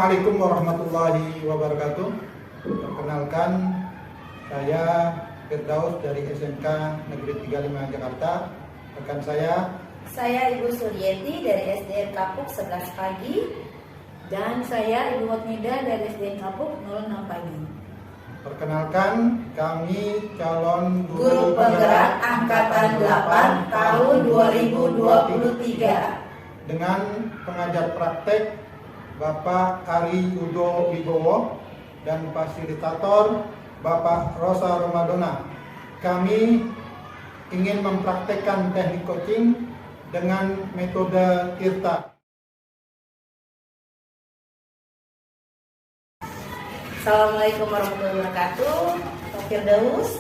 Assalamualaikum warahmatullahi wabarakatuh. Perkenalkan, saya Firdaus dari SMK Negeri 35 Jakarta. Rekan saya Ibu Suryeti dari SDN Kapuk 11 pagi. Dan saya Ibu Hotnida dari SDN Kapuk 06 pagi. Perkenalkan, kami calon Guru Penggerak Angkatan 8 tahun 2023 dengan pengajar praktek Bapak Ari Yudo Wibowo dan fasilitator Bapak Rosa Ramadona. Kami ingin mempraktekkan teknik coaching dengan metode Tirta. Assalamualaikum warahmatullahi wabarakatuh, Pak Firdaus.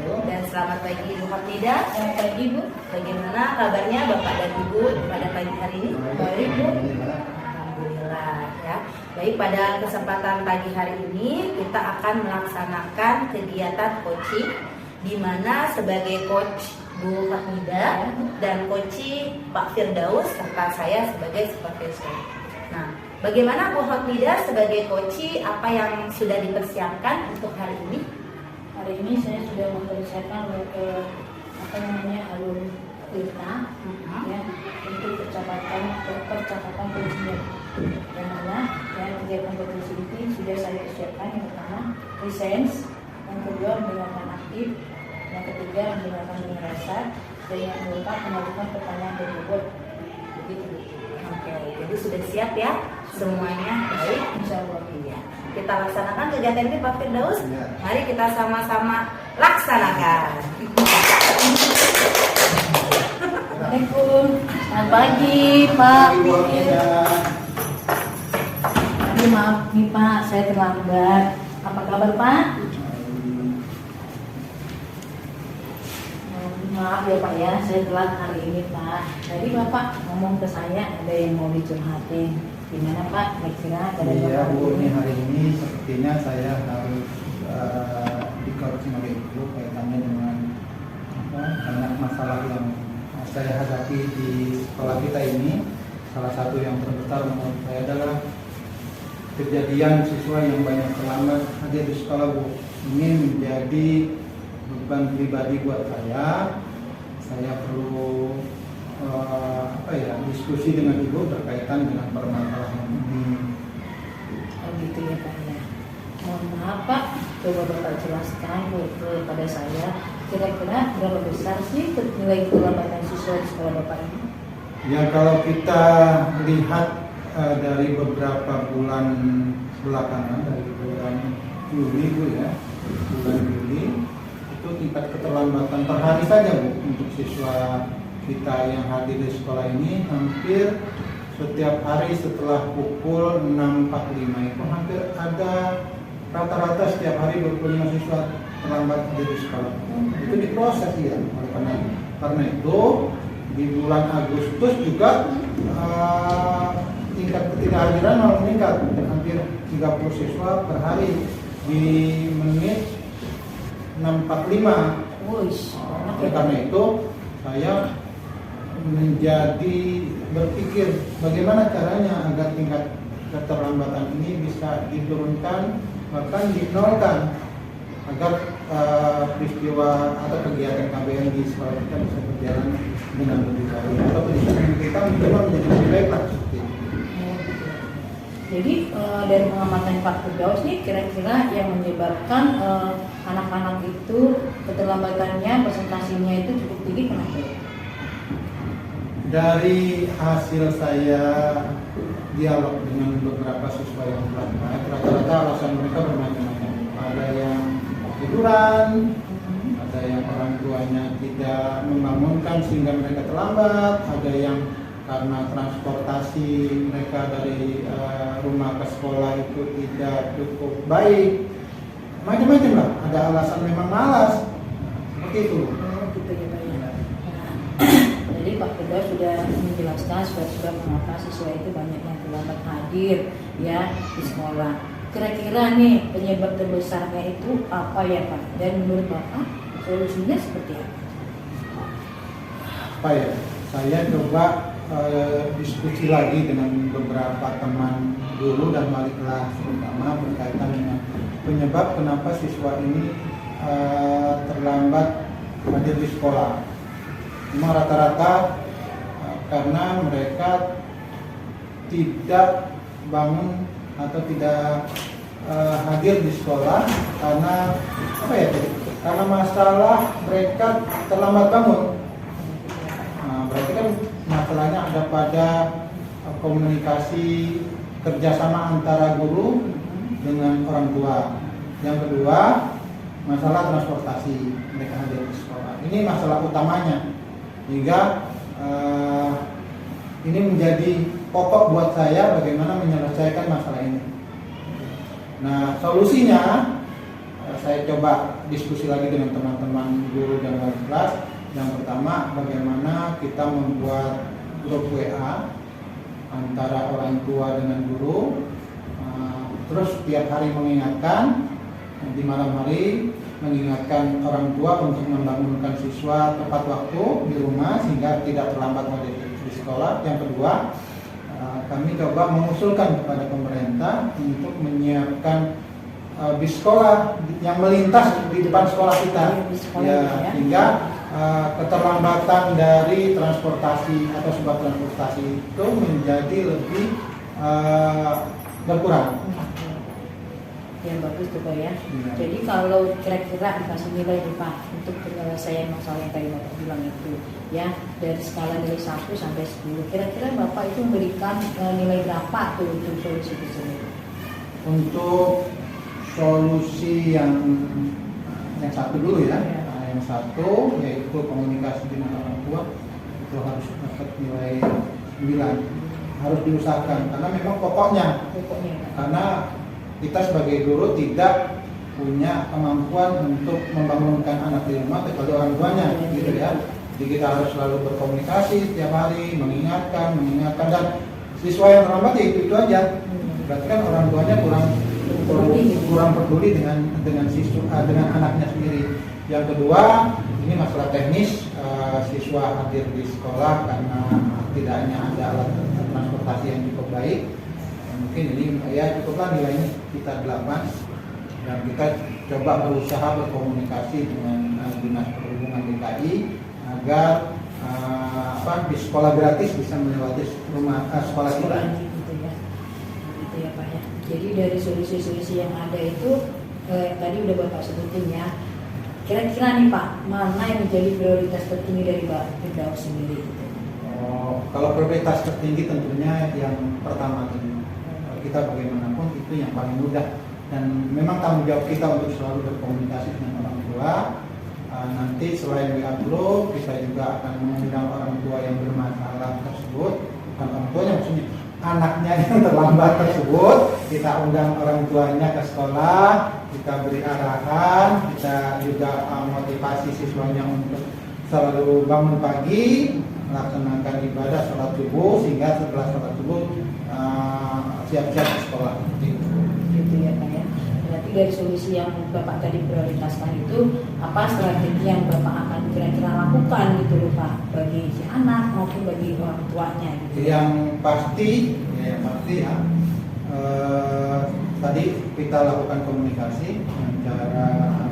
Dan selamat pagi Ibu Hotnida. Selamat pagi Bu. Bagaimana kabarnya Bapak dan Ibu pada pagi hari ini? Baik Bu. Alhamdulillah ya. Baik, pada kesempatan pagi hari ini kita akan melaksanakan kegiatan coaching di mana sebagai coach Bu Hotnida dan coach Pak Firdaus serta saya sebagai supervisor. Nah, bagaimana Bu Hotnida sebagai coach, apa yang sudah dipersiapkan untuk hari ini? Hari ini saya sudah mempersiapkan alur Tirta ya, untuk percakapan coaching. Yang mana kegiatan coaching ini sudah saya persiapkan. Yang pertama presence, yang kedua mendengarkan aktif, yang ketiga mendengarkan dengan rasa, dan yang keempat melakukan pertanyaan berbobot. Begitu. Oke, jadi sudah siap ya semuanya. Baik, Insya Allah. iya. Kita laksanakan kegiatan ini Pak Firdaus. Mari kita sama-sama laksanakan. Assalamualaikum. Selamat pagi Pak. Aduh, maaf nih Pak, saya terlambat. Apa kabar Pak? Maaf ya Pak ya, saya telat hari ini Pak. Tadi Bapak ngomong ke saya ada yang mau dicurhatin. Gimana Pak? Kira-kira ada Iya Bu, ini hari ini sepertinya saya harus di-coaching oleh Ibu kaitannya dengan banyak masalah yang saya hadapi di sekolah kita ini. Salah satu yang terbesar menurut saya adalah kejadian siswa yang banyak terlambat hadir di sekolah Bu. Ini menjadi beban pribadi buat saya. Saya perlu diskusi dengan Ibu berkaitan dengan permasalahan ini. Oh gitu ya Pak ya. Mohon maaf Pak, coba Bapak jelaskan kepada saya kira-kira berapa besar sih nilai keterlambatan siswa di sekolah Bapak ini? Ya, kalau kita lihat dari beberapa bulan belakangan, dari bulan Juli Bu ya, bulan Juli itu tingkat keterlambatan per hari saja Bu untuk siswa kita yang hadir di sekolah ini hampir setiap hari setelah pukul 6.45 itu hampir ada rata-rata setiap hari 25 siswa terlambat hadir di sekolah. Itu diproses ya. Karena itu di bulan Agustus juga tingkat ketidakhadiran malah meningkat hampir 30 siswa per hari di menit 6.45. Oleh karena itu saya menjadi berpikir bagaimana caranya agar tingkat keterlambatan ini bisa diturunkan bahkan dinolkan agar peristiwa atau kegiatan KBN di sekolah kita bisa berjalan dengan lebih baik atau pendidikan kita menjadi lebih baik lah seperti itu. Jadi dari pengamatan Pak Firdaus nih kira-kira yang menyebabkan anak-anak itu keterlambatannya presentasinya itu cukup tinggi kenapa? Dari hasil saya dialog dengan beberapa siswa yang terlambat, rata-rata alasan mereka bermacam-macam. Ada yang tiduran, ada yang orang tuanya tidak membangunkan sehingga mereka terlambat, ada yang karena transportasi mereka dari rumah ke sekolah itu tidak cukup baik, macam-macam lah. Ada alasan memang malas, seperti itu. Gitu ya Pak ya. Jadi Pak Firdaus sudah menjelaskan sebab-sebab mengapa siswa itu banyak yang terlambat hadir ya di sekolah. Kira-kira nih penyebab terbesarnya itu apa ya Pak? Dan menurut Bapak solusinya seperti apa? Apa ya? Saya coba diskusi lagi dengan beberapa teman guru dan wali kelas, terutama berkaitan dengan penyebab kenapa siswa ini terlambat hadir di sekolah. Memang rata-rata karena mereka tidak bangun atau tidak hadir di sekolah karena apa ya? Karena masalah mereka terlambat bangun. Nah, berarti kan masalahnya ada pada komunikasi kerjasama antara guru dengan orang tua. Yang kedua, masalah transportasi mereka hadir di sekolah. Ini masalah utamanya. Hingga ini menjadi pokok buat saya bagaimana menyelesaikan masalah ini. Nah, solusinya saya coba diskusi lagi dengan teman-teman guru dan wali kelas. Yang pertama, bagaimana kita membuat grup WA antara orang tua dengan guru, terus tiap hari mengingatkan, di malam hari mengingatkan orang tua untuk membangunkan siswa tepat waktu di rumah sehingga tidak terlambat di sekolah. Yang kedua, kami coba mengusulkan kepada pemerintah untuk menyiapkan bis sekolah yang melintas di depan sekolah kita, ya, sehingga keterlambatan dari transportasi atau sebab transportasi itu menjadi lebih berkurang. Yang bagus tuh Pak ya. Jadi kalau kira-kira dikasih nilai nih Pak untuk penyelesaian masalah yang tadi Bapak bilang itu, ya, dari skala nilai 1 sampai 10, kira-kira Bapak itu memberikan nilai berapa tuh untuk solusi tersebut? Untuk solusi yang satu dulu ya. Yang satu yaitu komunikasi dengan orang tua, itu harus dapat nilai 9, harus diusahakan karena memang pokoknya. Karena kita sebagai guru tidak punya kemampuan untuk membangunkan anak di rumah kecuali orang tuanya, gitu ya. Jadi kita harus selalu berkomunikasi setiap hari, mengingatkan dan siswa yang terlambat ya itu aja. Berarti kan orang tuanya kurang peduli dengan siswa, dengan anaknya sendiri. Yang kedua, ini masalah teknis, siswa hadir di sekolah karena tidaknya ada alat transportasi yang cukup baik. Mungkin ini ya cukuplah nilainya kita 8, dan kita coba berusaha berkomunikasi dengan Dinas Perhubungan DKI agar di sekolah gratis bisa melewati sekolah kita. Gitu ya Pak ya. Jadi dari solusi-solusi yang ada itu tadi udah Bapak sebutin ya. Kira-kira nih Pak, mana yang menjadi prioritas tertinggi dari Bapak Firdaus sendiri? Kalau prioritas tertinggi tentunya yang pertama kita bagaimanapun itu yang paling mudah, dan memang tanggung jawab kita untuk selalu berkomunikasi dengan orang tua. Nanti selain WA group, kita juga akan mengundang orang tua yang bermasalah tersebut, bukan orang tuanya maksudnya, anaknya yang terlambat tersebut, kita undang orang tuanya ke sekolah, kita beri arahan, kita juga motivasi siswanya untuk selalu bangun pagi, melaksanakan ibadah sholat subuh, sehingga setelah sholat subuh siap-siap ke sekolah. Gitu ya Pak ya. Berarti dari solusi yang Bapak tadi prioritaskan itu, apa strategi yang Bapak akan kira-kira lakukan gitu loh Pak, bagi si anak maupun bagi orang tuanya gitu. Yang pasti ya, tadi kita lakukan komunikasi dengan cara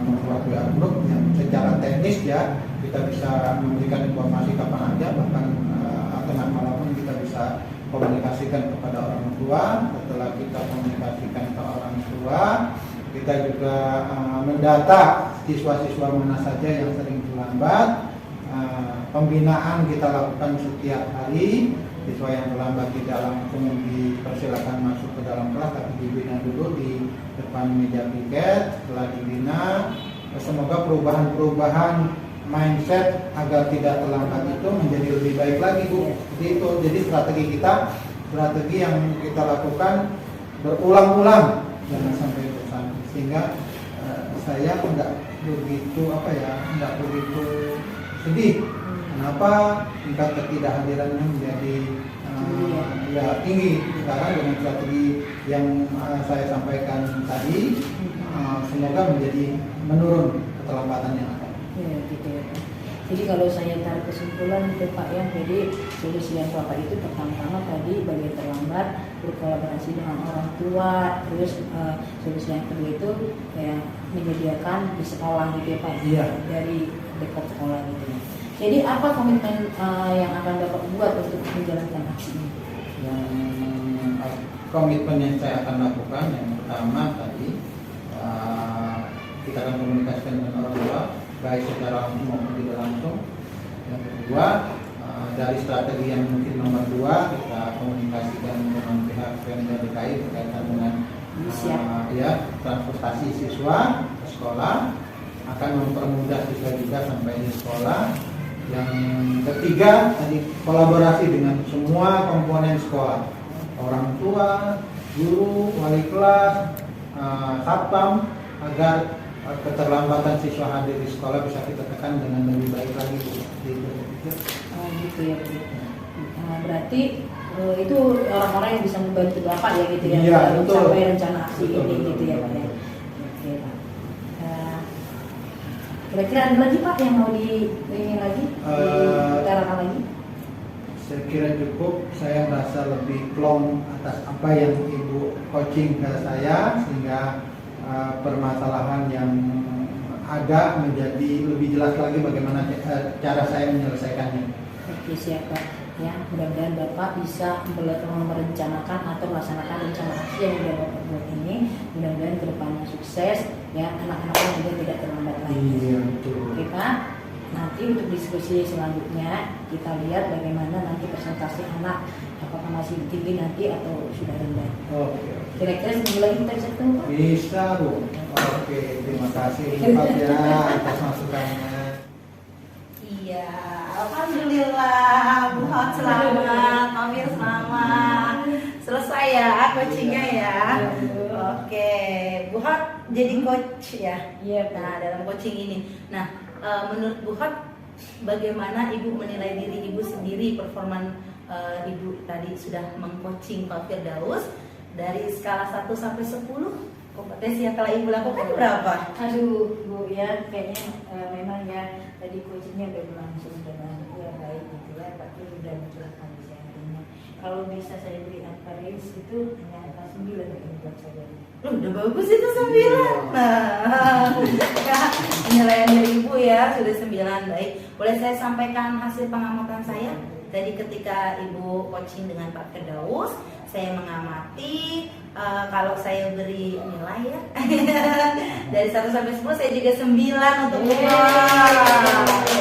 membuat WA group yang secara teknis ya, kita bisa memberikan informasi kapan aja, bahkan tengah malam pun kita bisa komunikasikan kepada orang tua. Setelah kita komunikasikan ke orang tua, kita juga mendata siswa-siswa mana saja yang sering terlambat. Pembinaan kita lakukan setiap hari. Siswa yang terlambat tidak langsung dipersilakan masuk ke dalam kelas, tapi dibina dulu di depan meja piket. Setelah dibina, semoga perubahan-perubahan mindset agar tidak terlambat itu menjadi lebih baik lagi Bu. Jadi strategi yang kita lakukan berulang-ulang, jangan sampai bosan, sehingga saya enggak begitu sedih. Kenapa tingkat ketidakhadirannya menjadi tinggi sekarang dengan strategi yang saya sampaikan tadi, semoga menjadi menurun keterlambatan yang ada. Ya, gitu ya. Jadi kalau saya tarik kesimpulan itu Pak ya, jadi solusi yang Bapak itu pertama-tama tadi bagian terlambat berkolaborasi dengan orang tua, terus solusi yang kedua itu ya menyediakan di sekolah gitu ya Pak, Iya. dari dekat sekolah gitu ya. Jadi apa komitmen yang akan Bapak buat untuk menjalankan aksi ini? Yang komitmen yang saya akan lakukan yang pertama tadi kita akan komunikasikan dengan orang tua baik secara langsung maupun tidak langsung. Yang kedua dari strategi yang mungkin nomor 2 kita komunikasikan dengan pihak Pemda DKI berkaitan dengan transportasi siswa ke sekolah, akan mempermudah siswa juga sampai di sekolah. Yang ketiga tadi kolaborasi dengan semua komponen sekolah, orang tua, guru, wali kelas, satpam, agar keterlambatan siswa hadir di sekolah bisa kita tekan dengan lebih baik lagi. Oh gitu ya Bu. Berarti itu orang-orang yang bisa membantu Bapak ya gitu ya, Iya, untuk betul. sampai rencana aksi Betul, ini betul, gitu ya Pak ya. betul. Oke Pak. Kira-kira ada lagi Pak yang mau ini lagi diutarakan lagi? Saya kira cukup. Saya merasa lebih plong atas apa yang Ibu coaching ke saya, sehingga permasalahan yang ada menjadi lebih jelas lagi bagaimana cara saya menyelesaikannya. Oke siapa ya, mudah-mudahan Bapak bisa merencanakan atau melaksanakan rencana aksi yang sudah Bapak buat ini. Mudah-mudahan kedepannya sukses ya, anak-anaknya juga tidak terlambat lagi. Iya betul. Oke Pak, nanti untuk diskusi selanjutnya kita lihat bagaimana nanti persentase anak, apakah masih tinggi nanti atau sudah rendah. Oke. Kira-kira seminggu lagi kita bisa ketemu Pak? Bisa Bu. Oke, terima kasih Pak ya atas masukannya. Iya, alhamdulillah, buat selamat, Amir selamat, selesai ya coachingnya ya. Oke, Buhat jadi coach ya. Iya. Nah dalam coaching ini, nah menurut Buhat bagaimana Ibu menilai diri Ibu sendiri, performan Ibu tadi sudah mengcoaching Pak Firdaus dari skala 1 sampai 10, kompetensi yang telah Ibu lakukan berapa? Aduh Bu ya, kayaknya memang ya tadi coachingnya udah berlangsung dengan ya baik gitu ya, tapi udah menjelaskan ini. Kalau bisa saya beri angka range itu hanya angka 9 yang buat saya. Udah bagus itu 9. Nah, penilaian dari Ibu ya sudah 9, baik. Boleh saya sampaikan hasil pengamatan saya? Tadi ketika Ibu coaching dengan Pak Firdaus, saya mengamati kalau saya beri nilai ya dari 1 sampai 10 saya juga 9 untuk Ibu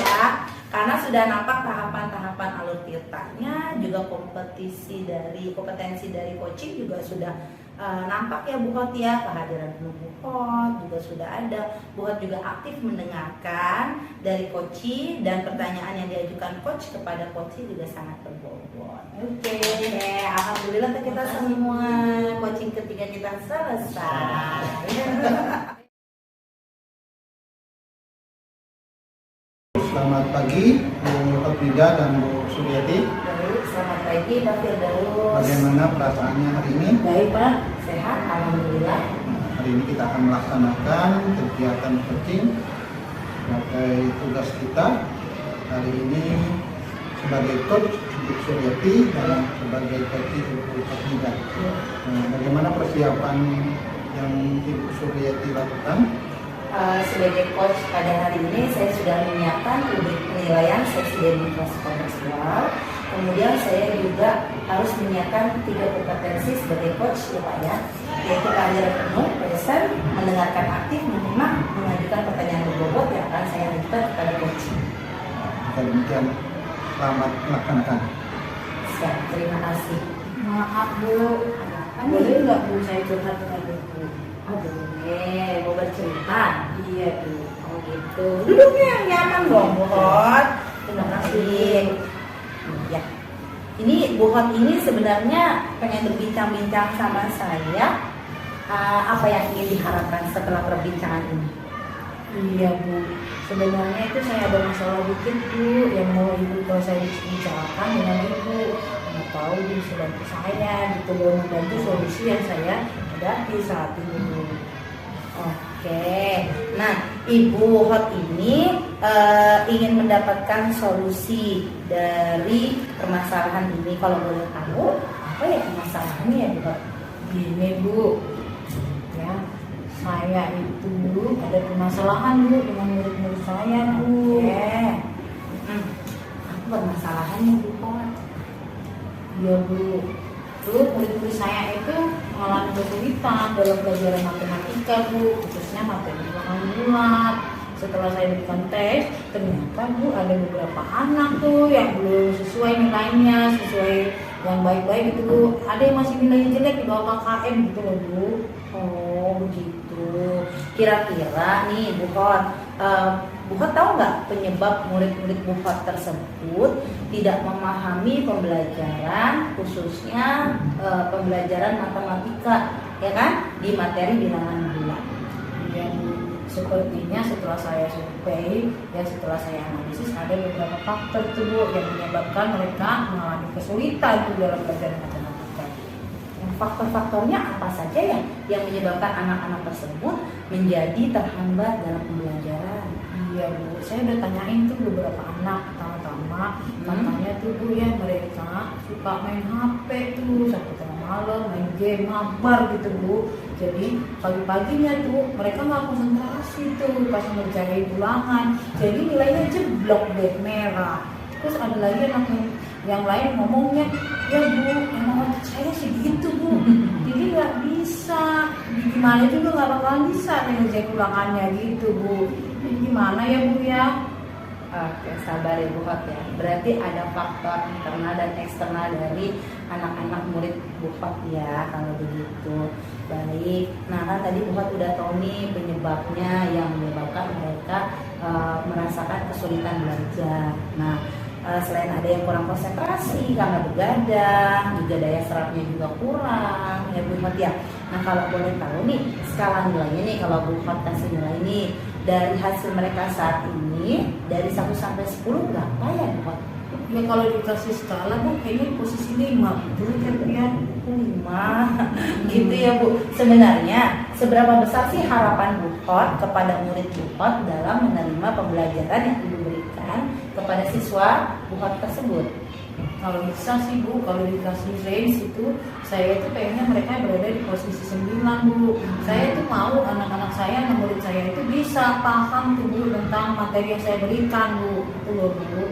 ya. Karena sudah nampak tahapan-tahapan alur tirtanya, juga kompetensi dari coaching juga sudah nampak ya Bu Hot ya, kehadiran penuh Bu Hot juga sudah ada. Bu Hot juga aktif mendengarkan dari coach, dan pertanyaan yang diajukan coach kepada coach juga sangat berbobot. Oke, alhamdulillah kita semua coaching ketiga kita selesai. Selamat pagi Bu Hotbida dan Bu Suryati. Baik, selamat pagi Pak Firdaus. Bagaimana perasaannya hari ini? Baik Pak. Sehat, alhamdulillah. Hari ini kita akan melaksanakan kegiatan coaching sebagai tugas kita hari ini sebagai coach Bu Suryati dan sebagai coach Bu Hotbida. Bagaimana persiapan yang Ibu Suryati lakukan? Sebagai coach pada hari ini saya sudah menyiapkan penilaian seksi demokrasi komersial. Kemudian saya juga harus menyiapkan 3 kompetensi sebagai coach ya Pak ya, yaitu kehadiran penuh, present, mendengarkan aktif, menyimak, mengajukan pertanyaan berbobot yang akan saya ajukan kepada coach. Demikian, selamat melaksanakan. Siap, terima kasih. Maaf Bu, boleh nggak Bu saya curhat dengan Bu? Oh boleh, mau bercerita? Iya Bu. Oh gitu. Duduknya yang nyaman dong, Bu Hot. Terima kasih. Ya. Ini Bu Hot ini sebenarnya pengen berbincang-bincang sama saya. Apa yang ingin diharapkan setelah perbincangan ini? Iya Bu, sebenarnya itu saya ada masalah dikit Bu yang mau Ibu kalau saya bicarakan dengan Ibu. Nggak tahu Ibu bisa bantu saya gitu loh, membantu solusi yang saya hadapi saat ini Bu. Oke. Nah, Ibu Hot ini ingin mendapatkan solusi dari permasalahan ini. Kalau boleh tahu, apa ya permasalahannya ya Bu Hot? Gini Bu, ya saya itu ada permasalahan Bu dengan murid-murid saya Bu. Apa permasalahannya Bu Hot? Iya Bu, tuh murid-murid saya itu mengalami kesulitan dalam pelajaran matematika Bu, khususnya materi bilangan bulat. Setelah saya berikan tes, ternyata Bu ada beberapa anak tuh yang belum sesuai nilainya, sesuai yang baik-baik gitu Bu. Ada yang masih nilainya jelek di bawah KKM gitu loh Bu. Oh begitu. Kira-kira nih Bu Hot, Bu Hot tahu nggak penyebab murid-murid Bu Hot tersebut tidak memahami pembelajaran, khususnya pembelajaran matematika, ya kan, di materi bilangan bulat. Yang sepertinya setelah saya survei, ya setelah saya analisis ada beberapa faktor tuh Bu yang menyebabkan mereka mengalami kesulitan tuh dalam pelajaran matematika. Yang faktor-faktornya apa saja ya yang menyebabkan anak-anak tersebut menjadi terhambat dalam pembelajaran? Iya Bu, saya udah tanyain tuh beberapa anak pertama-tama, katanya tuh Bu ya mereka suka main HP tuh sampai tengah malam, main game, mabar gitu Bu. Jadi pagi-paginya tuh mereka nggak konsentrasi tuh pas mengerjain ulangan, jadi nilainya jeblok deh, merah. Terus ada lagi anak yang lain ngomongnya, ya Bu, emang otak saya sih gitu Bu, jadi nggak bisa, gimana juga nggak bakalan bisa ngerjain ulangannya gitu Bu. Jadi gimana ya Bu ya? Oke, sabar ya Bu Hot ya. Berarti ada faktor internal dan eksternal dari anak-anak murid Bu Hot ya, kalau begitu. Baik, nah kan tadi Bu Hot udah tahu nih penyebabnya yang menyebabkan mereka merasakan kesulitan belajar. Nah, selain ada yang kurang konsentrasi karena begadang, juga daya serapnya juga kurang ya Bu Hot ya. Nah kalau boleh tahu nih skala nilainya nih, kalau Bu Hot kasih nilai nih dari hasil mereka saat ini dari 1 sampai 10 berapa ya Bu Hot? Ya kalau dikasih skala Bu kayaknya posisi 5 betul kan Bu ya? 5 gitu ya Bu. Sebenarnya seberapa besar sih harapan Bu Hot kepada murid Bu Hot dalam menerima pembelajaran yang Ibu berikan kepada siswa Bu Hot tersebut? Kalau bisa sih Bu, kalau dikasih range itu saya itu pengennya mereka berada di posisi 9 Bu. Saya itu mau anak-anak saya, murid saya itu bisa paham tuh Bu tentang materi yang saya berikan Bu. Itu loh Bu.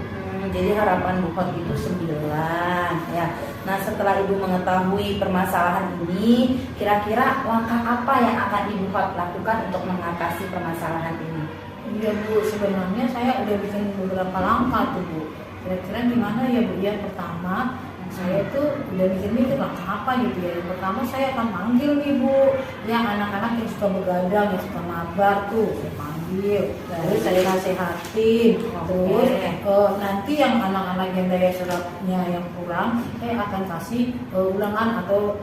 Jadi harapan Bu Hot itu 9 ya. Nah setelah Ibu mengetahui permasalahan ini, kira-kira langkah apa yang akan Ibu Hot lakukan untuk mengatasi permasalahan ini? Iya Bu, sebenarnya saya udah bikin beberapa langkah tuh Bu. Kira-kira gimana ya Bu? Yang pertama, saya itu udah mikir-mikir langkah apa gitu ya. Yang pertama saya akan manggil nih Bu, ya anak-anak yang suka begadang, yang suka mabar tuh, saya panggil. Terus saya nasihatin. Terus nanti yang anak-anak yang daya serapnya yang kurang, saya akan kasih ulangan atau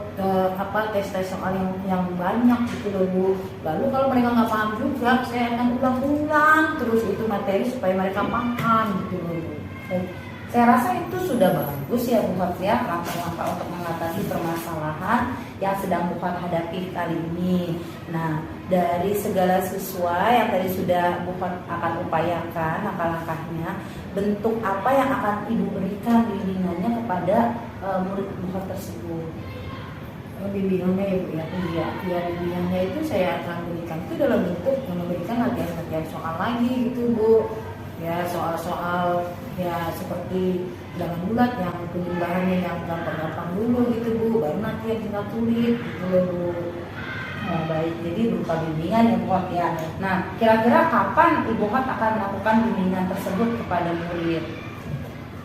tes-tes soal yang banyak gitu loh Bu. Lalu kalau mereka nggak paham juga, saya akan ulang-ulang terus itu materi supaya mereka paham gitu loh Bu. Saya rasa itu sudah bagus ya Bu Hot ya, langkah-langkah untuk mengatasi permasalahan yang sedang Bu Hot hadapi kali ini. Nah, dari segala siswa yang tadi sudah Bu Hot akan upayakan langkah-langkahnya, bentuk apa yang akan Ibu berikan bimbingannya kepada murid Bu Hot tersebut? Bimbingannya ya Bu ya, ya bimbingannya itu saya akan berikan itu dalam bentuk memberikan latihan-latihan soal lagi gitu Bu. Ya soal-soal ya seperti bilangan bulat yang penjelasannya yang gampang-gampang dulu gitu Bu, baru nanti yang tinggal tulis gitu loh Bu. Nah, baik, jadi berupa bimbingan ya Bu Hot ya. Nah, kira-kira kapan Ibu Hot akan melakukan bimbingan tersebut kepada murid?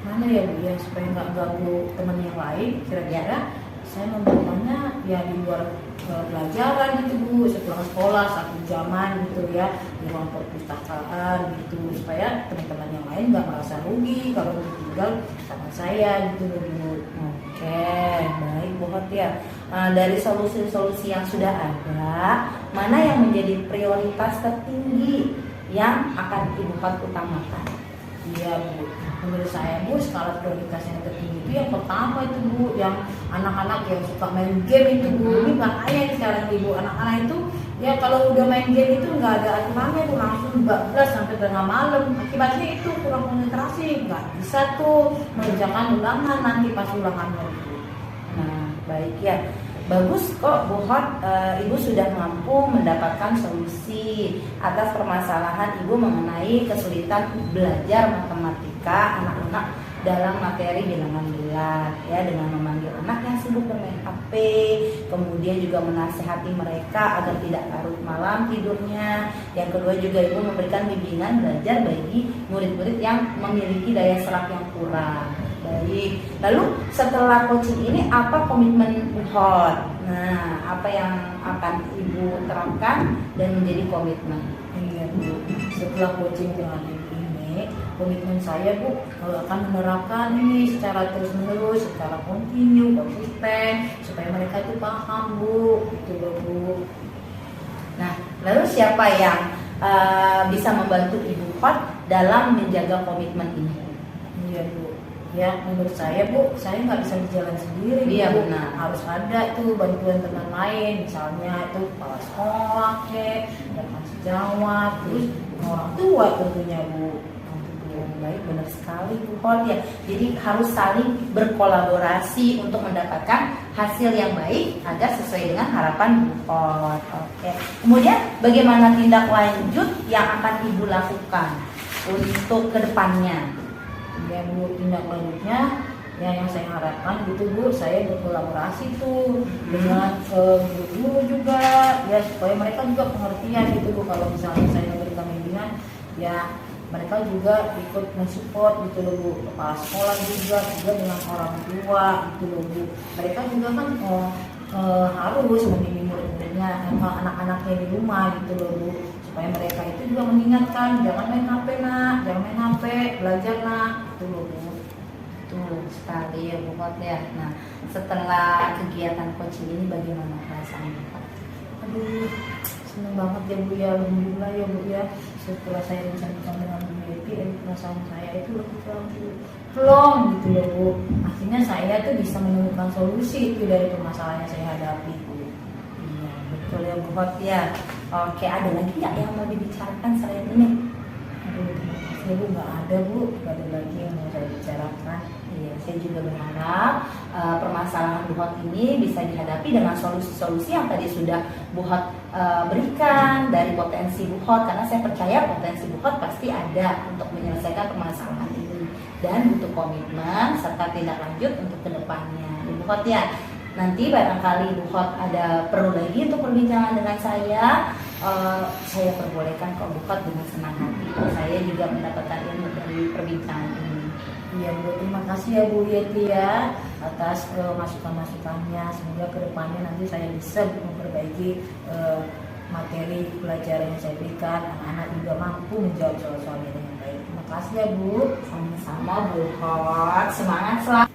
Mana ya Bu ya supaya nggak ganggu teman yang lain, kira-kira saya memberikannya ya di luar pelajaran gitu Bu, setelah sekolah 1 jaman gitu ya, di ruang perpustakaan gitu, supaya teman-teman yang lain nggak merasa rugi kalau tinggal sama saya gitu Bu. Oke, baik Bu Hot ya. Dari solusi-solusi yang sudah ada, mana yang menjadi prioritas tertinggi yang akan Ibu Hot utamakan? Iya Bu, menurut saya Bu skala prioritas yang tertinggi itu yang pertama itu Bu, yang anak-anak yang suka main game itu Bu. Ini bahaya nih sekarang Ibu, anak-anak itu Ya kalau udah main game itu nggak ada aturannya tuh, langsung bablas sampai tengah malam. Akibatnya itu kurang konsentrasi, nggak bisa tuh mengerjakan ulangan nanti pas ulangannya itu. Nah, baik ya. Bagus kok Bu Hot, Ibu sudah mampu mendapatkan solusi atas permasalahan Ibu mengenai kesulitan belajar matematika anak-anak dalam materi bilangan bulat ya, dengan memanggil anak yang sibuk bermain HP, kemudian juga menasehati mereka agar tidak larut malam tidurnya. Yang kedua juga Ibu memberikan bimbingan belajar bagi murid-murid yang memiliki daya serap yang kurang. Baik, lalu setelah coaching ini apa komitmen Bu Hot? Nah, apa yang akan Ibu terapkan dan menjadi komitmen? Iya Bu, setelah coaching dengan Ibu ini, komitmen saya Bu akan menerapkan ini secara terus-menerus, secara kontinu, konsisten, supaya mereka itu paham Bu, gitu loh Bu. Nah, lalu siapa yang bisa membantu Ibu Hot dalam menjaga komitmen ini? Iya Bu. Ya menurut saya Bu, saya nggak bisa berjalan sendiri. Iya, Bu. benar. Harus ada tuh bantuan teman lain, misalnya itu kepala sekolah yang masih jawab, terus orang tua tentunya Bu. Baik, benar sekali Bu Hot ya. Jadi harus saling berkolaborasi untuk mendapatkan hasil yang baik agar sesuai dengan harapan Bu Hot. Oke. Kemudian bagaimana tindak lanjut yang akan Ibu lakukan untuk kedepannya? Ya Bu, tindak lanjutnya ya yang saya harapkan gitu Bu, saya berkolaborasi tuh dengan guru juga ya, supaya mereka juga pengertian gitu Bu. Kalau misalnya saya memberikan bimbingan ya mereka juga ikut mensupport gitu loh Bu, kepala sekolah juga dengan orang tua gitu loh Bu. Mereka juga kan harus membimbing murid-muridnya, anak-anaknya di rumah gitu loh Bu, supaya mereka itu juga mengingatkan jangan main HP nak, jangan main HP, belajar nak gitu loh Bu. Betul sekali ya Bu Hot ya. Nah, setelah kegiatan coaching ini bagaimana perasaan Bu Hot? Aduh, seneng banget ya Bu ya, alhamdulillah ya Bu ya. Setelah saya bincang-bincang dengan Bu Yeti, perasaan saya itu lebih plong gitu ya Bu. Akhirnya saya tuh bisa menemukan solusi itu dari permasalahan yang saya hadapi Bu. Iya, betul ya Bu Hot ya. Oke, ada lagi nggak yang mau dibicarakan selain ini? Aduh, terima kasih ya Bu, nggak ada Bu, nggak ada lagi yang mau saya bicarakan. Iya, saya juga berharap permasalahan Bu Hot ini bisa dihadapi dengan solusi-solusi yang tadi sudah Bu Hot berikan dari potensi Bu Hot, karena saya percaya potensi Bu Hot pasti ada untuk menyelesaikan permasalahan ini dan butuh komitmen serta tindak lanjut untuk kedepannya. Bu Hot ya, nanti barangkali Bu Hot ada perlu lagi untuk perbincangan dengan saya perbolehkan kok Bu Hot dengan senang hati. Saya juga mendapatkan ilmu dari perbincangan ini. Iya Bu, terima kasih ya Bu Yeti ya atas masukan-masukannya. Semoga kedepannya nanti saya bisa memperbaiki materi pelajaran yang saya berikan. Anak-anak juga mampu menjawab soal-soalnya dengan baik. Terima kasih ya Bu. Sama-sama Bu Hot, semangat selalu.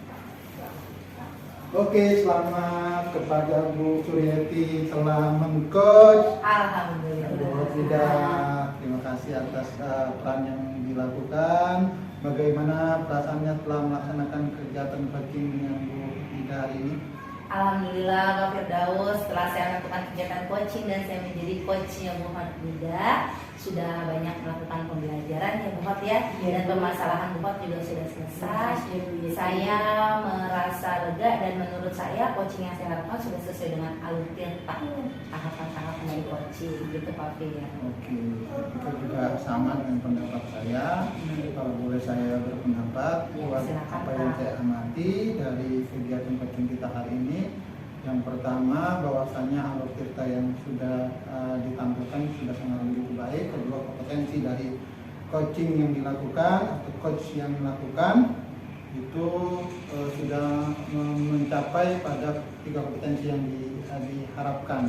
Oke, selamat kepada Bu Suryati telah mengcoach. Alhamdulillah. Tidak, terima kasih atas peran yang dilakukan. Bagaimana perasaannya setelah melaksanakan kegiatan coaching dengan Bu Ida hari ini? Alhamdulillah Pak Firdaus, setelah saya melakukan kegiatan coaching dan saya menjadi coachnya Bu Hot Ida, sudah banyak melakukan pembelajaran ya Bu Hot ya, dan permasalahan Bu Hot juga sudah selesai. Saya merasa lega dan menurut saya coaching yang saya lakukan sudah sesuai dengan alur tahapan-tahapan dari coaching gitu Pak Fir ya. Oke, itu juga sama dengan pendapat saya. Kalau boleh saya berpendapat, Ya, buat silakan, apa yang Pak. saya amati dari kegiatan coaching kita hari ini. Yang pertama, bahwasannya alur kita yang sudah ditampilkan sudah sangat begitu baik. Kedua, kompetensi dari coaching yang dilakukan atau coach yang melakukan itu sudah mencapai pada 3 kompetensi yang diharapkan.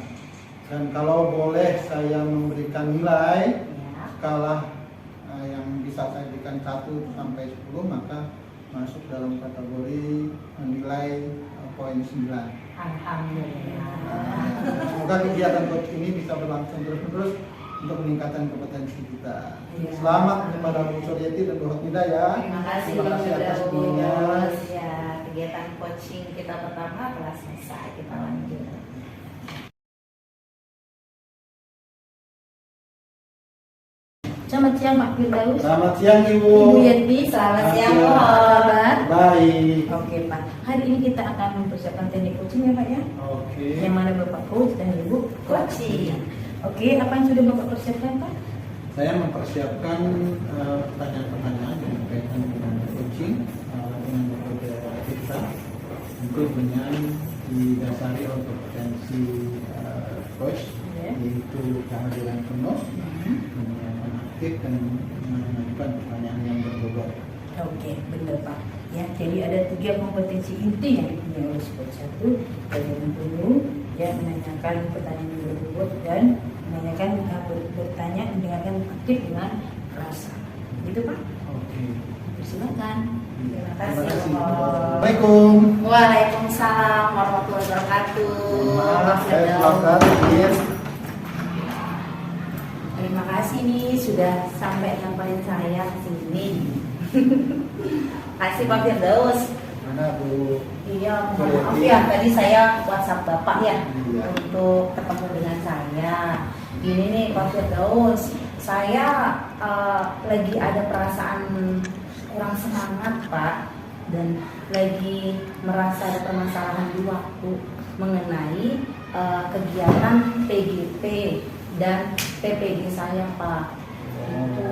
Dan kalau boleh saya memberikan nilai Ya. skala yang bisa saya berikan 1 sampai 10, maka masuk dalam kategori nilai poin 9. Alhamdulillah. Semoga kegiatan coach ini bisa berlangsung terus-menerus untuk meningkatkan kompetensi kita. Iya. Selamat kepada Bu Suryati dan Bu Hotnida ya. Terima kasih Terima kasih atas semuanya. Ya, kegiatan coaching kita pertama telah selesai, kita lanjut. Selamat siang Pak Firdaus. Selamat siang Ibu. Ibu Yenti, Selamat siang, Siang. Pak. Kabar? Baik. Oke Pak, hari ini kita akan mempersiapkan teknik coaching ya Pak ya. Oke. Yang mana Bapak coach dan Ibu Coaching. Oke, apa yang sudah Bapak persiapkan Pak? Saya mempersiapkan pertanyaan-pertanyaan yang berkaitan dengan coaching dengan metode kita untuk dengan didasari oleh kompetensi coach, Ya. yaitu kehadiran penuh, kemudian aktif dan mengajukan pertanyaan yang berbobot. Oke, benar Pak. Ya, jadi ada 3 kompetensi inti yang dipunyai oleh coach. 1, bagaimana dulu, ya menanyakan pertanyaan yang berbobot dan menanyakan bertanya mendengarkan aktif dengan rasa. Gitu Pak. Oke. Silakan. Terima Terima kasih. kasih. Pak. Assalamualaikum. Waalaikumsalam warahmatullahi wabarakatuh. Maaf, Pak saya Firdaus. pelanggar izin. Terima kasih nih sudah sampai nyamperin saya ke sini. Kasih Pak Firdaus. Mana Bu? Iya, mohon Boleh maaf di- ya, tadi saya WhatsApp Bapak ya Iya. untuk ketemu dengan saya. Gini nih Pak Firdaus, saya lagi ada perasaan kurang semangat Pak, dan lagi merasa ada permasalahan di waktu mengenai kegiatan PGP dan PPG saya Pak. Gitu.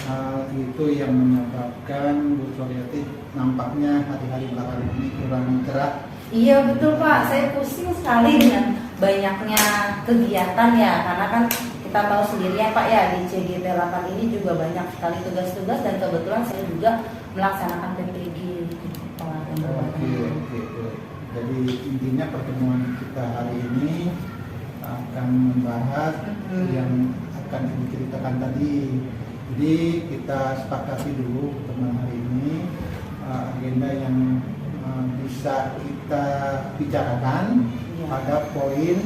Hal itu yang menyebabkan Bu Suryati nampaknya hari-hari belakangan ini kurang cerah. Iya betul Pak, saya pusing sekali dengan banyaknya kegiatan ya, karena kan kita tahu sendiri ya Pak ya, di CGP 8 ini juga banyak sekali tugas-tugas dan kebetulan saya juga melaksanakan PPG gitu, Pak. Oke. Jadi intinya pertemuan kita hari ini akan membahas yang akan Ibu ceritakan tadi. Jadi kita sepakati dulu pertemuan hari ini agenda yang bisa kita bicarakan Iya. pada poin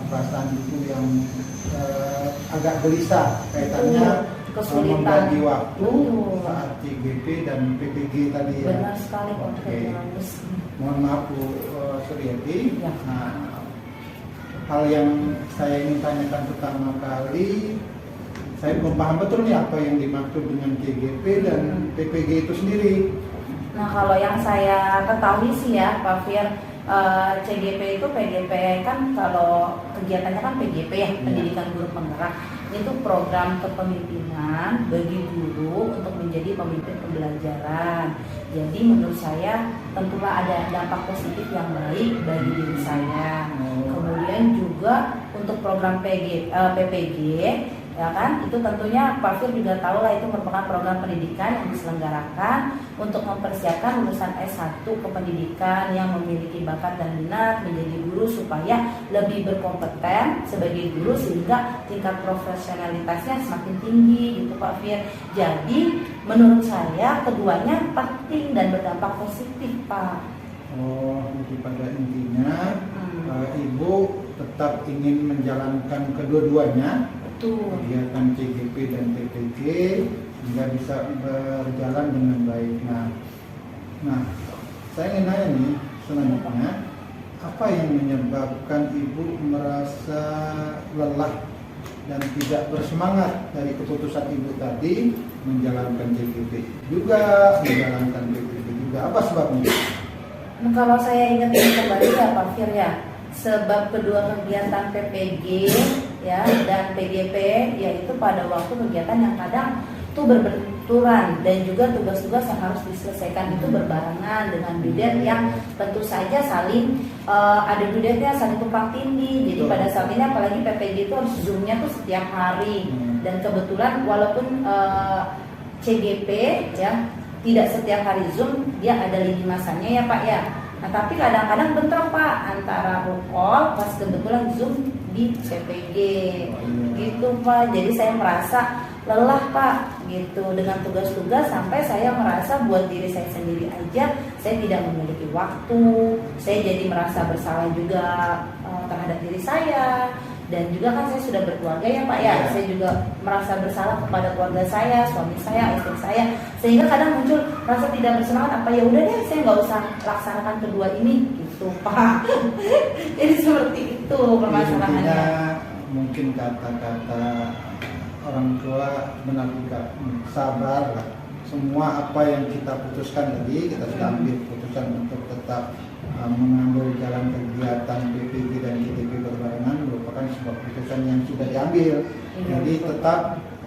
perasaan Ibu yang agak gelisah kaitannya Kesulitan. membagi waktu Betul. saat CGP dan PPG tadi ya. Benar sekali Pak Oke. Firdaus. Mohon maaf Bu Suryati. Ya. Nah, hal yang saya ingin tanyakan pertama kali, saya belum paham betul nih apa yang dimaksud dengan CGP dan PPG itu sendiri. Nah kalau yang saya ketahui sih ya Pak Fir, CGP itu PGP kan kalau kegiatannya kan PGP ya, Pendidikan Guru Penggerak. Itu program kepemimpinan bagi guru untuk menjadi pemimpin pembelajaran. Jadi menurut saya tentulah ada dampak positif yang baik bagi diri saya. Kemudian juga untuk program PPG ya kan, itu tentunya Pak Fir juga tahu lah, itu merupakan program pendidikan yang diselenggarakan untuk mempersiapkan lulusan S1 kependidikan yang memiliki bakat dan minat menjadi guru supaya lebih berkompeten sebagai guru sehingga tingkat profesionalitasnya semakin tinggi gitu Pak Fir. Jadi menurut saya keduanya penting dan berdampak positif Pak. Oh, jadi pada intinya Ibu tetap ingin menjalankan kedua-duanya, Betul. kegiatan CGP dan PPG sehingga bisa berjalan dengan baik. Nah, saya ingin nanya nih selanjutnya, apa yang menyebabkan Ibu merasa lelah dan tidak bersemangat dari keputusan Ibu tadi menjalankan CGP juga menjalankan PPG juga? Apa sebabnya? Nah, kalau saya ingat kembali ya Pak Fir ya, sebab kedua kegiatan PPG ya dan PGP yaitu pada waktu kegiatan yang kadang tuh berbenturan dan juga tugas-tugas yang harus diselesaikan itu berbarengan dengan dudet yang tentu saja saling ada dudetnya saling tumpang tindih. Jadi pada saat ini apalagi PPG itu harus zoomnya tuh setiap hari dan kebetulan walaupun CGP ya tidak setiap hari zoom, dia ada lini masanya ya Pak ya. Nah tapi kadang-kadang bentrok Pak antara call pas kebetulan zoom di PPG gitu Pak. Jadi saya merasa lelah Pak gitu dengan tugas-tugas sampai saya merasa buat diri saya sendiri aja saya tidak memiliki waktu. Saya jadi merasa bersalah juga terhadap diri saya. Dan juga kan saya sudah berkeluarga ya Pak ya, saya juga merasa bersalah kepada keluarga saya, suami saya, istri saya, sehingga kadang muncul rasa tidak bersemangat. Apa ya udah deh, saya nggak usah laksanakan kedua ini, gitu Pak. Jadi seperti itu permasalahannya. Intinya mungkin kata-kata orang tua benar juga sabar lah. Semua apa yang kita putuskan tadi, kita sudah ambil putusan untuk tetap mengambil jalan kegiatan PPG dan GTP berbarengan merupakan sebuah keputusan yang sudah diambil. Jadi tetap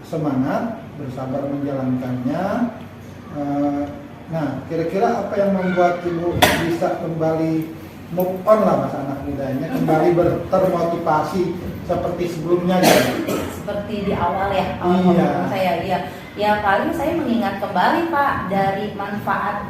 semangat, bersabar menjalankannya. Nah, kira-kira apa yang membuat Ibu bisa kembali move on lah mas anak mudanya, kembali termotivasi seperti sebelumnya gitu? Seperti di awal ya, Iya. saya ya paling saya mengingat kembali Pak dari manfaat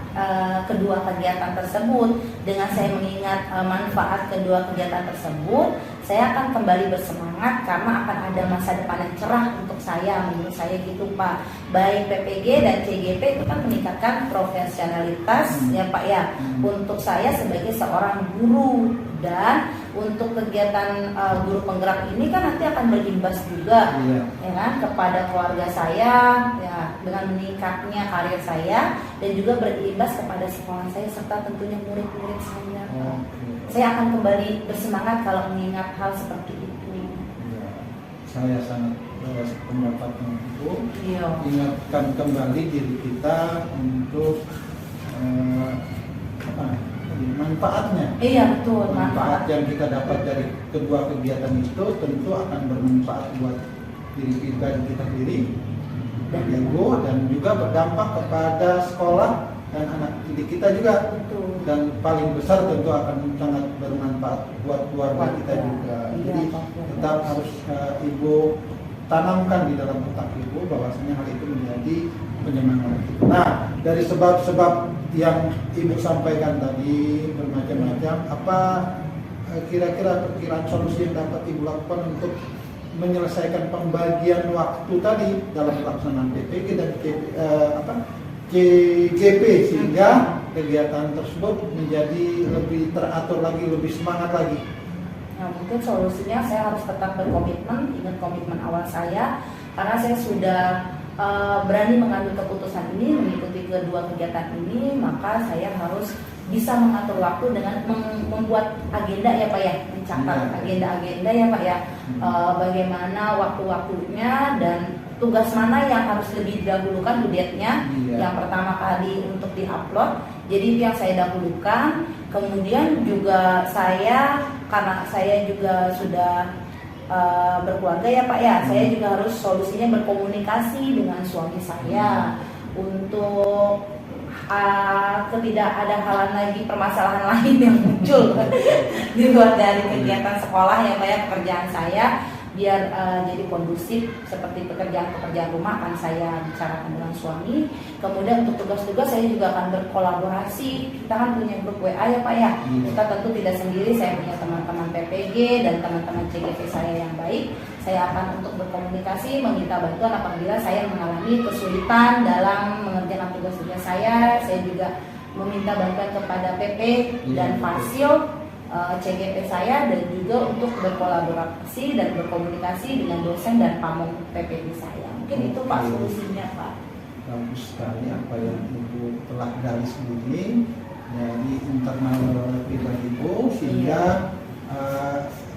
kedua kegiatan tersebut. Dengan saya mengingat manfaat kedua kegiatan tersebut, saya akan kembali bersemangat karena akan ada masa depan yang cerah untuk saya, menurut saya gitu Pak. Baik PPG dan CGP itu kan meningkatkan profesionalitas ya Pak ya, untuk saya sebagai seorang guru. Dan untuk kegiatan guru penggerak ini kan nanti akan berimbas juga ya kan kepada keluarga saya ya, dengan meningkatnya karir saya, dan juga berimbas kepada sekolah saya serta tentunya murid-murid saya. Saya akan kembali bersemangat kalau mengingat hal seperti itu. Ya, saya sangat sependapat dengan Ibu. Iya. Ingatkan kembali diri kita untuk manfaatnya. Iya betul. Manfaat yang kita dapat dari kedua kegiatan itu tentu akan bermanfaat buat diri kita sendiri, dan Ibu, dan juga berdampak kepada sekolah dan anak didik kita juga. Betul. Dan paling besar tentu akan sangat bermanfaat buat keluarga kita juga. Jadi tetap harus Ibu tanamkan di dalam otak Ibu bahwasanya hal itu menjadi penyemangat. Nah, dari sebab-sebab yang Ibu sampaikan tadi bermacam-macam, apa kira-kira perkiraan solusi yang dapat Ibu lakukan untuk menyelesaikan pembagian waktu tadi dalam pelaksanaan PPG dan CGP sehingga kegiatan tersebut menjadi lebih teratur lagi, lebih semangat lagi? Nah, mungkin solusinya saya harus tetap berkomitmen, ingat komitmen awal saya, karena saya sudah berani mengambil keputusan ini, mengikuti kedua kegiatan ini, maka saya harus bisa mengatur waktu dengan membuat agenda ya Pak ya, mencatat agenda-agenda ya Pak ya, bagaimana waktu-waktunya dan tugas mana yang harus lebih didahulukan due-date-nya. Yang pertama kali untuk di-upload, jadi itu yang saya dahulukan. Kemudian juga saya, karena saya juga sudah berkeluarga ya Pak ya, saya juga harus solusinya berkomunikasi dengan suami saya untuk tidak ada halangan lagi, permasalahan lain yang muncul di luar dari kegiatan sekolah ya Pak ya, pekerjaan saya biar jadi kondusif seperti pekerjaan rumah akan saya bicarakan dengan suami. Kemudian untuk tugas-tugas saya juga akan berkolaborasi. Kita kan punya grup WA ya Pak ya. Kita tentu tidak sendiri, saya punya teman-teman PPG dan teman-teman CGP saya yang baik. Saya akan untuk berkomunikasi, meminta bantuan apabila saya mengalami kesulitan dalam mengerjakan tugas-tugas saya. Saya juga meminta bantuan kepada PP dan Fasil CGP saya, dan juga untuk berkolaborasi dan berkomunikasi dengan dosen dan pamong PPG saya. Mungkin itu Pak solusinya Pak. Bagus sekali apa yang Ibu telah gali sendiri dari internal pribadi Ibu, sehingga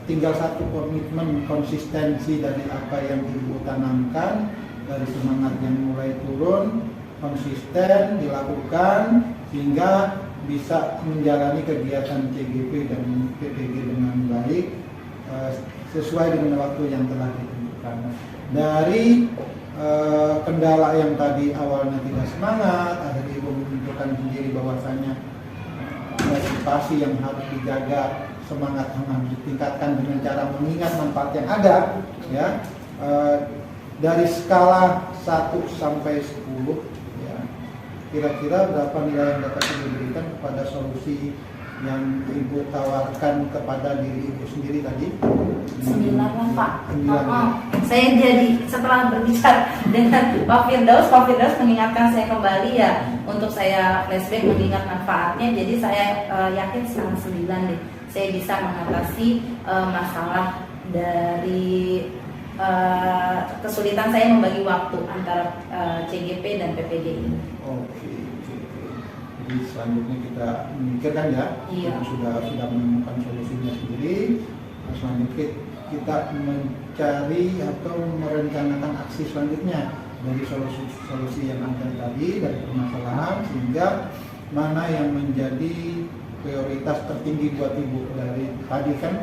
tinggal satu komitmen, konsistensi dari apa yang Ibu tanamkan, dari semangat yang mulai turun, konsisten dilakukan sehingga bisa menjalani kegiatan CGP dan PPG dengan baik sesuai dengan waktu yang telah ditentukan. Dari kendala yang tadi awalnya tidak semangat, akhirnya Ibu menunjukkan sendiri bahwasanya motivasi yang harus dijaga, semangat yang harus ditingkatkan dengan cara mengingat manfaat yang ada ya. Dari skala 1 sampai 10 kira-kira berapa nilai yang dapat diberikan kepada solusi yang Ibu tawarkan kepada diri Ibu sendiri tadi? 9 lah Pak. 9. Saya jadi setelah berbicara dengan Pak Firdaus mengingatkan saya kembali ya, untuk saya flashback mengingat manfaatnya. Jadi saya yakin 9 deh. Saya bisa mengatasi masalah dari kesulitan saya membagi waktu antara CGP dan PPG ini. Oke. Jadi selanjutnya kita memikirkan ya, Iya. sudah menemukan solusinya sendiri. Selanjutnya kita mencari atau merencanakan aksi selanjutnya dari solusi-solusi yang ada tadi, dari permasalahan, sehingga mana yang menjadi prioritas tertinggi buat ibu. Dari tadi kan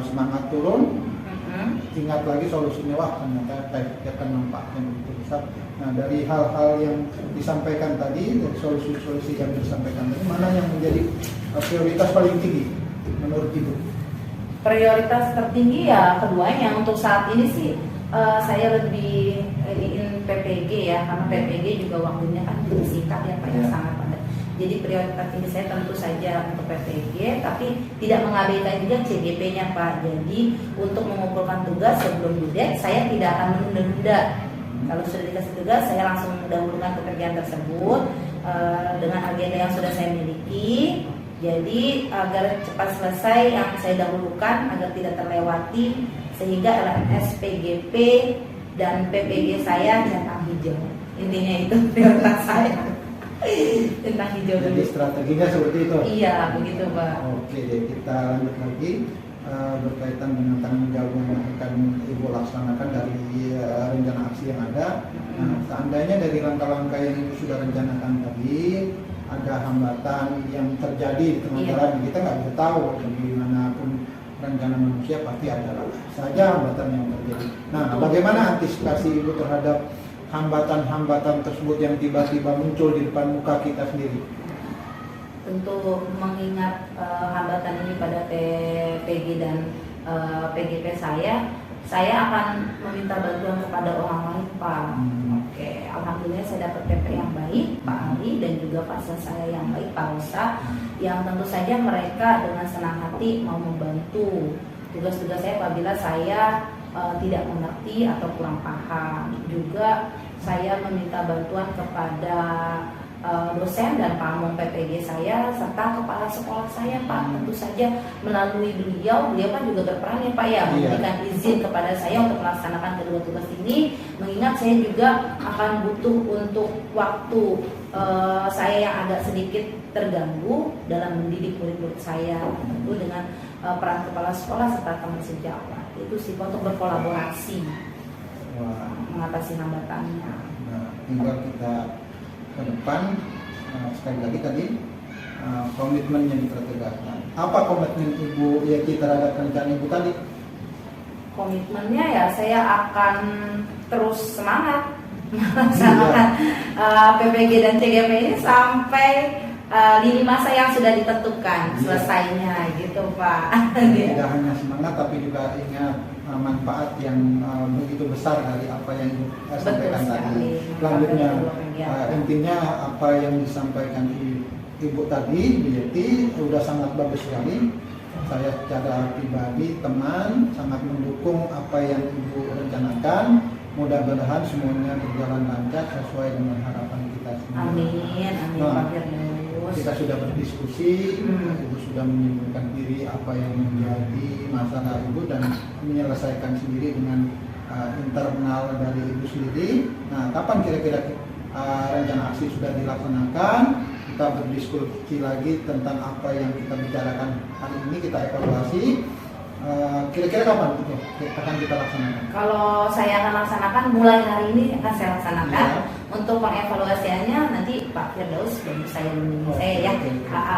semangat turun, ingat lagi solusinya, wah ternyata akan manfaatnya begitu besar. Nah, dari hal-hal yang disampaikan tadi, dari solusi-solusi yang disampaikan tadi, mana yang menjadi prioritas paling tinggi menurut ibu? Prioritas tertinggi ya keduanya. Untuk saat ini sih saya lebih ingin PPG ya, karena PPG juga waktunya kan singkat ya Pak, yang sangat padat. Jadi prioritas tinggi saya tentu saja untuk PPG, tapi tidak mengabaikan juga CGP-nya Pak. Jadi untuk mengumpulkan tugas sebelum due date, saya tidak akan menunda-nunda. Kalau sudah dikasih tugas, saya langsung mendahulukan pekerjaan tersebut dengan agenda yang sudah saya miliki. Jadi agar cepat selesai yang saya dahulukan, agar tidak terlewati, sehingga LMS, PGP, dan PPG saya centang hijau. Intinya itu prioritas saya. Centang hijau. Jadi strateginya seperti itu? Iya, begitu Pak. Oke deh, kita lanjut lagi berkaitan dengan tanggung jawab yang akan ibu laksanakan dari rencana aksi yang ada. Nah, seandainya dari langkah-langkah yang ibu sudah rencanakan tadi ada hambatan yang terjadi di tengah jalan, kita nggak bisa tahu, bagaimanapun rencana manusia pasti ada saja hambatan yang terjadi. Nah, bagaimana antisipasi ibu terhadap hambatan-hambatan tersebut yang tiba-tiba muncul di depan muka kita sendiri? Untuk mengingat hambatan ini pada PPG dan PGP saya akan meminta bantuan kepada orang lain Pak. Oke, alhamdulillah saya dapat PP yang baik, Pak Ali, dan juga pasien saya yang baik, Pak Rosa, yang tentu saja mereka dengan senang hati mau membantu tugas-tugas saya apabila saya tidak mengerti atau kurang paham. Juga saya meminta bantuan kepada dosen dan pamong PPG saya serta kepala sekolah saya Pak. Tentu saja melalui beliau kan juga berperan ya Pak ya, memberikan izin kepada saya untuk melaksanakan kedua tugas ini, mengingat saya juga akan butuh untuk waktu saya yang agak sedikit terganggu dalam mendidik murid-murid saya, tentu dengan peran kepala sekolah serta teman sejawat. Itu sih untuk berkolaborasi mengatasi hambatannya. Nah, tinggal kita ke depan, sekali lagi tadi komitmen yang kita tegakkan. Apa komitmen ibu ya kita terhadap rencana ibu tadi? Komitmennya ya saya akan terus semangat melaksanakan PPG dan CGP ini sampai lini masa yang sudah ditentukan selesainya gitu Pak. Tidak hanya semangat tapi juga ingat manfaat yang begitu besar dari apa yang sampaikan tadi. Selanjutnya intinya apa yang disampaikan ibu tadi, Bu Yeti, sudah sangat bagus sekali. Saya secara pribadi, teman, sangat mendukung apa yang ibu rencanakan. Mudah-mudahan semuanya berjalan lancar sesuai dengan harapan kita semua. Amin, amin Pak Firdaus. Kita sudah berdiskusi, ibu sudah menyimpulkan diri apa yang menjadi masalah ibu dan menyelesaikan sendiri dengan internal dari ibu sendiri. Nah, kapan kira-kira rencana aksi sudah dilaksanakan? Kita berdiskusi lagi tentang apa yang kita bicarakan hari ini, kita evaluasi. Kira-kira kapan itu akan kita laksanakan? Kalau saya akan laksanakan mulai hari ini akan saya laksanakan. Untuk pengevaluasiannya nanti Pak Firdaus dan saya ya.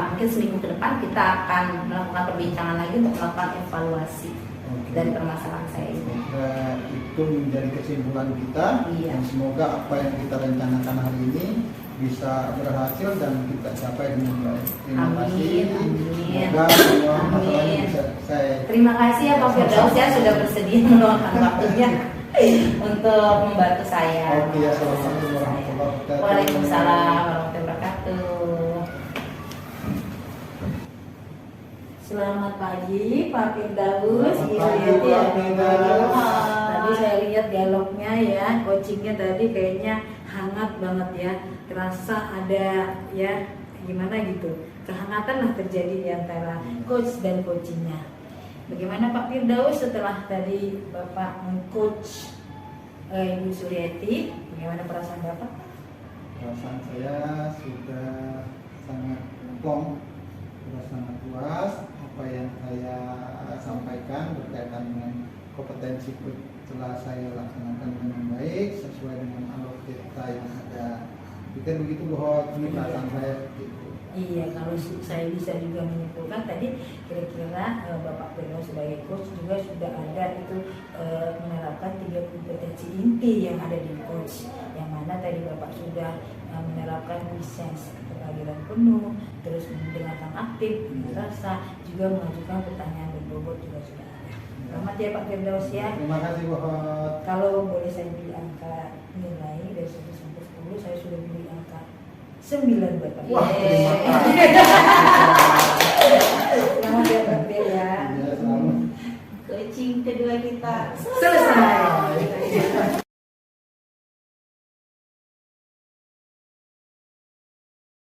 Mungkin seminggu ke depan kita akan melakukan perbincangan lagi untuk melakukan evaluasi dari permasalahan saya ini. Itu menjadi kesimpulan kita. Dan semoga apa yang kita rencanakan hari ini bisa berhasil dan kita capai dengan baik. Terima kasih. Semoga semua masalahnya bisa saya. Terima kasih ya Pak Firdaus ya sudah bersedia meluangkan waktunya untuk membantu saya. Oke, assalamualaikum warahmatullahi wabarakatuh. Waalaikumsalam warahmatullahi wabarakatuh. Selamat pagi Pak Firdaus. Tadi saya lihat dialognya ya, coachingnya tadi kayaknya hangat banget ya, terasa ada ya gimana gitu, kehangatan lah terjadi di antara coach dan coachingnya. Bagaimana Pak Firdaus setelah tadi Bapak meng-coach Ibu Suryati, bagaimana perasaan Bapak? Perasaan saya sudah sangat plong, sudah sangat puas apa yang saya sampaikan berkaitan dengan kompetensi telah saya laksanakan dengan baik sesuai dengan alur kita yang ada. Mungkin begitu bahwa perasaan saya begitu. Iya, kalau saya bisa juga menyimpulkan tadi kira-kira Bapak Peno sebagai coach juga sudah ada itu menerapkan 3 kompetensi inti yang ada di coach, yang mana tadi Bapak sudah menerapkan lisensi kehadiran penuh, terus mendengarkan aktif, merasa juga mengajukan pertanyaan dan bobot juga sudah ada. Selamat ya Pak Firdaus ya. Terima kasih Bohot. Kalau boleh saya beri angka nilai dari 1 sampai 10, saya sudah beri angka 9 buat Pak. Wah, terima kasih. Selamat ya Pak Fir ya. Ya, selamat. Coaching kedua kita Selesai.